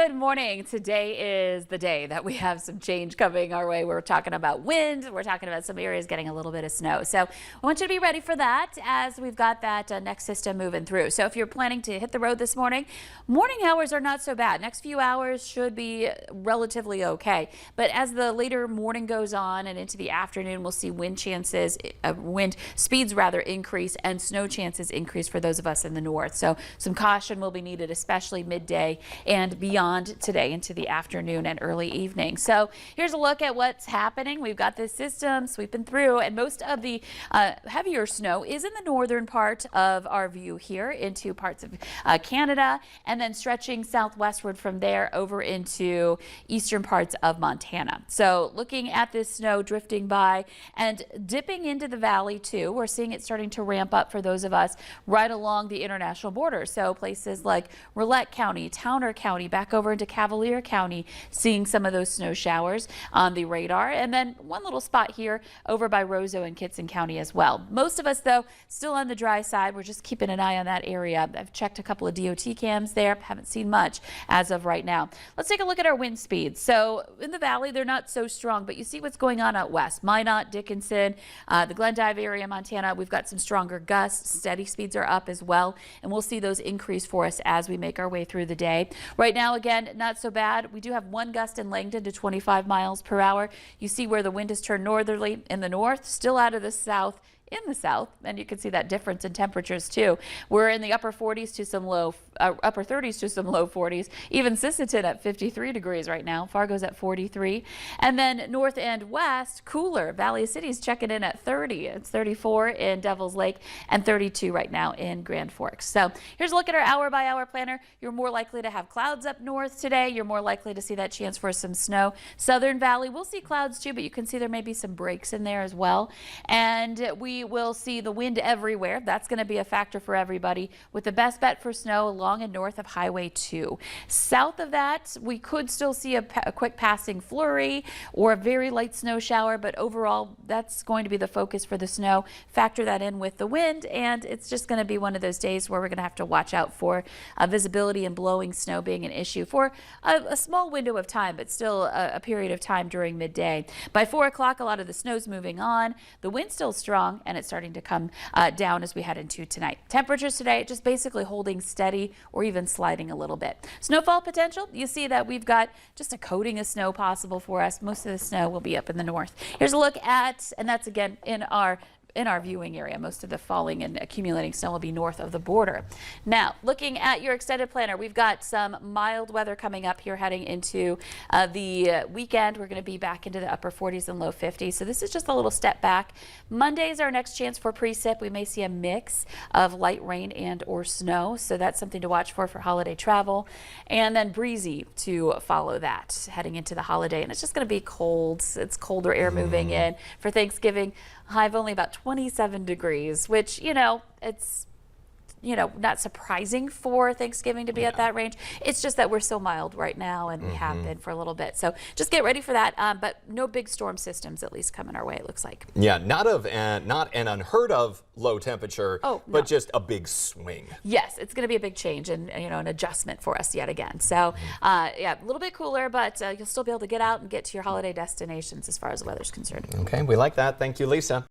Good morning. Today is the day that we have some change coming our way. We're talking about wind. We're talking about some areas getting a little bit of snow. So I want you to be ready for that as we've got that next system moving through. So if you're planning to hit the road this morning, morning hours are not so bad. Next few hours should be relatively okay. But as the later morning goes on and into the afternoon, we'll see wind speeds rather increase and snow chances increase for those of us in the north. So some caution will be needed, especially midday and beyond today into the afternoon and early evening. So here's a look at what's happening. We've got this system sweeping through, and most of the heavier snow is in the northern part of our view here into parts of Canada, and then stretching southwestward from there over into eastern parts of Montana. So looking at this snow drifting by and dipping into the valley too, we're seeing it starting to ramp up for those of us right along the international border. So places like Rolette County, Towner County, back over into Cavalier County, seeing some of those snow showers on the radar. And then one little spot here over by Roseau and Kitson County as well. Most of us, though, still on the dry side. We're just keeping an eye on that area. I've checked a couple of DOT cams there. Haven't seen much as of right now. Let's take a look at our wind speeds. So in the valley, they're not so strong, but you see what's going on out west. Minot, Dickinson, the Glendive area, Montana, we've got some stronger gusts. Steady speeds are up as well, and we'll see those increase for us as we make our way through the day. Right now, again, not so bad. We do have one gust in Langdon to 25 miles per hour. You see where the wind has turned northerly in the north, still out of the south. In the south, and you can see that difference in temperatures too. We're in the upper 40s to some upper 30s to some low 40s. Even Sisseton at 53 degrees right now. Fargo's at 43. And then north and west, cooler. Valley City's checking in at 30. It's 34 in Devil's Lake and 32 right now in Grand Forks. So here's a look at our hour by hour planner. You're more likely to have clouds up north today. You're more likely to see that chance for some snow. Southern Valley, we'll see clouds too, but you can see there may be some breaks in there as well. And we will see the wind everywhere. That's going to be a factor for everybody, with the best bet for snow along and north of Highway 2. South of that, we could still see a quick passing flurry or a very light snow shower, but overall that's going to be the focus for the snow. Factor that in with the wind, and it's just going to be one of those days where we're going to have to watch out for visibility and blowing snow being an issue for a small window of time, but still a period of time during midday. By 4 o'clock, a lot of the snow's moving on. The wind's still strong, and it's starting to come down as we head into tonight. Temperatures today just basically holding steady or even sliding a little bit. Snowfall potential, you see that we've got just a coating of snow possible for us. Most of the snow will be up in the north. Here's a look at, and that's again in our viewing area. Most of the falling and accumulating snow will be north of the border. Now, looking at your extended planner, we've got some mild weather coming up here heading into the weekend. We're going to be back into the upper 40s and low 50s. So this is just a little step back. Monday is our next chance for precip. We may see a mix of light rain and or snow. So that's something to watch for holiday travel. And then breezy to follow that heading into the holiday. And it's just going to be cold. It's colder air moving in for Thanksgiving. High of only about 27 degrees, which, it's, not surprising for Thanksgiving to be at that range. It's just that we're so mild right now, and we have been for a little bit. So just get ready for that. But no big storm systems at least coming our way, it looks like. Yeah, not an unheard of low temperature, but just a big swing. Yes, it's going to be a big change and, an adjustment for us yet again. So, yeah, a little bit cooler, but you'll still be able to get out and get to your holiday destinations as far as the weather's concerned. Okay, we like that. Thank you, Lisa.